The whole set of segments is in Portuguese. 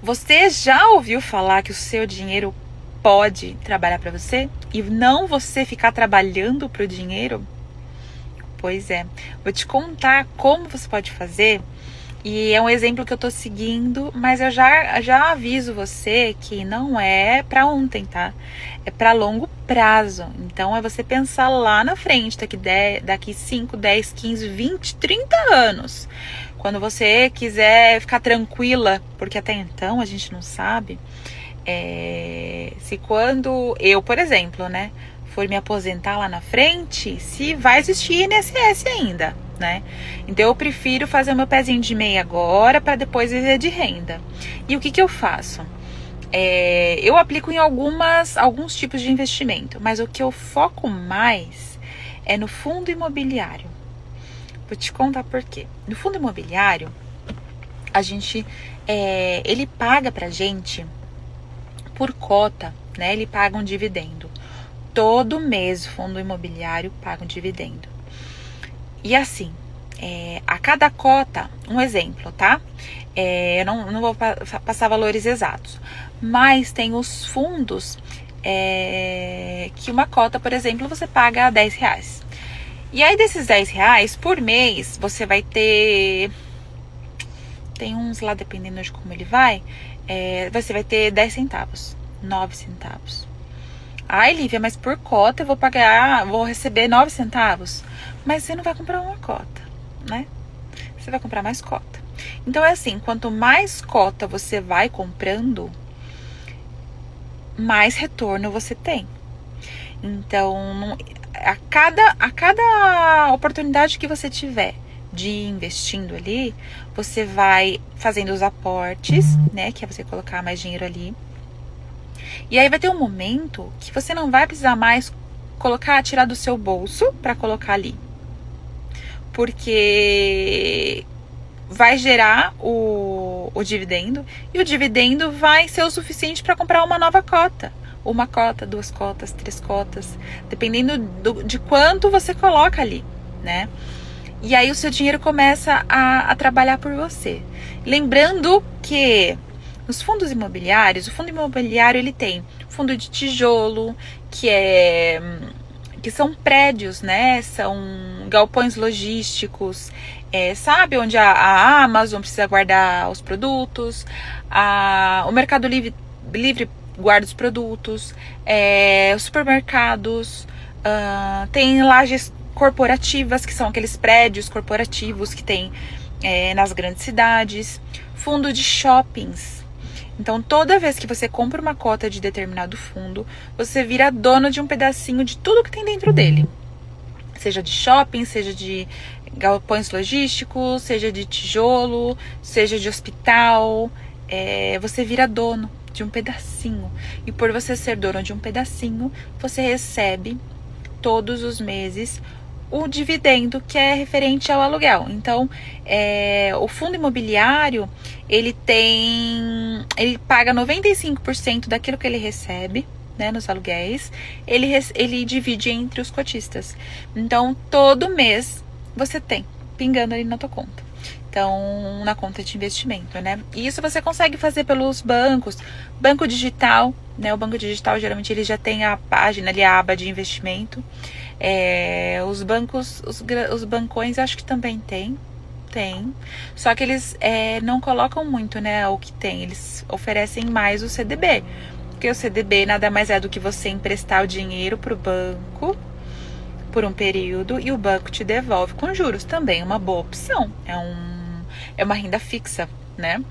Você já ouviu falar que o seu dinheiro pode trabalhar para você e não você ficar trabalhando para o dinheiro? Pois é, vou te contar como você pode fazer. E é um exemplo que eu tô seguindo, mas eu já aviso você que não é pra ontem, tá? É pra longo prazo. Então é você pensar lá na frente, daqui 5, 10, 15, 20, 30 anos. Quando você quiser ficar tranquila, porque até então a gente não sabe. Se quando eu, por exemplo, né, for me aposentar lá na frente, se vai existir INSS ainda, né? Então eu prefiro fazer o meu pezinho de meia agora para depois viver de renda. E o que eu faço? Eu aplico em alguns tipos de investimento, mas o que eu foco mais é no fundo imobiliário. Vou te contar por quê. No fundo imobiliário, a gente, ele paga pra gente por cota, né? Ele paga um dividendo. Todo mês o fundo imobiliário paga um dividendo. E assim, a cada cota, um exemplo, tá? Eu não vou passar valores exatos, mas tem os fundos que uma cota, por exemplo, você paga R$10. E aí desses R$10 por mês, você vai ter... Tem uns lá, dependendo de como ele vai, você vai ter 10 centavos, 9 centavos. Ai, Lívia, mas por cota eu vou receber 9 centavos. Mas você não vai comprar uma cota, né? Você vai comprar mais cota. Então é assim, quanto mais cota você vai comprando, mais retorno você tem. Então, a cada oportunidade que você tiver de ir investindo ali, você vai fazendo os aportes, né? Que é você colocar mais dinheiro ali. E aí vai ter um momento que você não vai precisar mais tirar do seu bolso para colocar ali. Porque vai gerar o dividendo e o dividendo vai ser o suficiente para comprar uma nova cota. Uma cota, 2 cotas, 3 cotas, dependendo de quanto você coloca ali, né? E aí o seu dinheiro começa a trabalhar por você. Lembrando que nos fundos imobiliários, o fundo imobiliário ele tem fundo de tijolo, que são prédios, né? São galpões logísticos, sabe? Onde a Amazon precisa guardar os produtos, o Mercado Livre guarda os produtos, os supermercados, tem lajes corporativas, que são aqueles prédios corporativos que tem nas grandes cidades, fundo de shoppings. Então, toda vez que você compra uma cota de determinado fundo, você vira dono de um pedacinho de tudo que tem dentro dele. Seja de shopping, seja de galpões logísticos, seja de tijolo, seja de hospital. Você vira dono de um pedacinho. E por você ser dono de um pedacinho, você recebe todos os meses o dividendo que é referente ao aluguel. Então, o fundo imobiliário, ele paga 95% daquilo que ele recebe, né, nos aluguéis, ele divide entre os cotistas. Então, todo mês você tem pingando ali na tua conta. Então, na conta de investimento, né? E isso você consegue fazer pelos bancos. Banco digital, né? O banco digital, geralmente, ele já tem a página ali, a aba de investimento. Os bancos, os bancões, acho que também tem. Só que eles não colocam muito, né, o que tem. Eles oferecem mais o CDB. Porque o CDB nada mais é do que você emprestar o dinheiro para o banco por um período e o banco te devolve com juros. Também é uma boa opção. É uma renda fixa, né?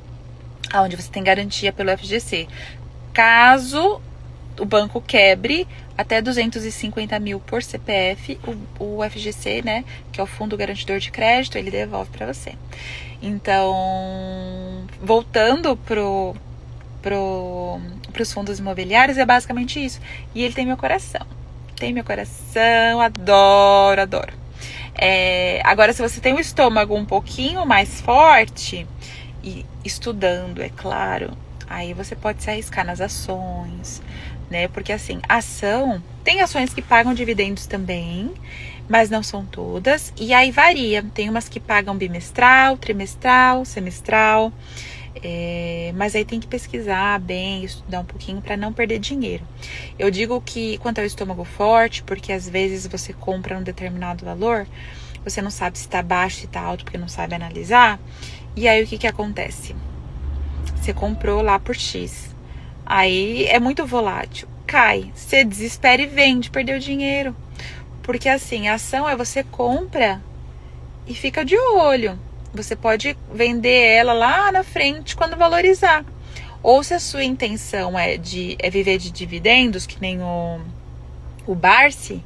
Onde você tem garantia pelo FGC. Caso o banco quebre até 250 mil por CPF, o FGC, né, que é o Fundo Garantidor de Crédito, ele devolve para você. Então, voltando pros fundos imobiliários, é basicamente isso. E ele tem meu coração. Adoro. Agora, se você tem o estômago um pouquinho mais forte, e estudando, é claro, aí você pode se arriscar nas ações, né? Porque assim, tem ações que pagam dividendos também, mas não são todas. E aí varia. Tem umas que pagam bimestral, trimestral, semestral. Mas aí tem que pesquisar bem, estudar um pouquinho para não perder dinheiro. Eu digo que quanto ao estômago forte, porque às vezes você compra um determinado valor, você não sabe se tá baixo, se tá alto, porque não sabe analisar. E aí o que acontece? Você comprou lá por X. Aí é muito volátil. Cai, você desespera e vende, perdeu dinheiro. Porque assim, a ação é você compra e fica de olho. Você pode vender ela lá na frente quando valorizar. Ou se a sua intenção é viver de dividendos, que nem o Barsi,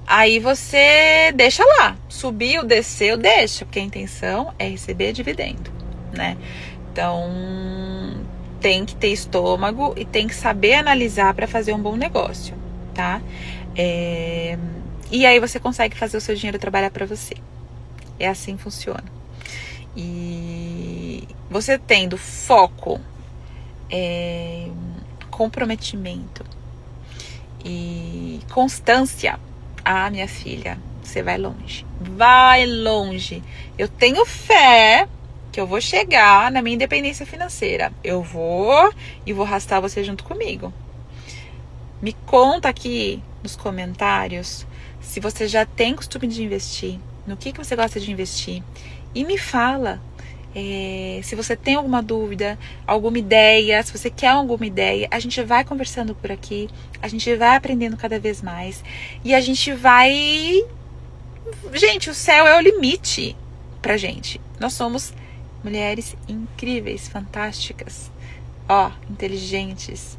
aí você deixa lá. Subiu, desceu, deixa. Porque a intenção é receber dividendo, né? Então, tem que ter estômago e tem que saber analisar para fazer um bom negócio, tá? E aí você consegue fazer o seu dinheiro trabalhar para você. É assim que funciona. E você tendo foco, comprometimento e constância, minha filha, você vai longe. Vai longe. Eu tenho fé que eu vou chegar na minha independência financeira. Eu vou arrastar você junto comigo. Me conta aqui nos comentários se você já tem costume de investir, no que você gosta de investir. E me fala se você tem alguma dúvida, alguma ideia, se você quer alguma ideia. A gente vai conversando por aqui, a gente vai aprendendo cada vez mais. E a gente vai... Gente, o céu é o limite pra gente. Nós somos mulheres incríveis, fantásticas, inteligentes.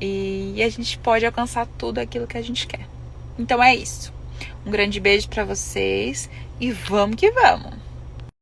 E a gente pode alcançar tudo aquilo que a gente quer. Então é isso. Um grande beijo pra vocês e vamos que vamos!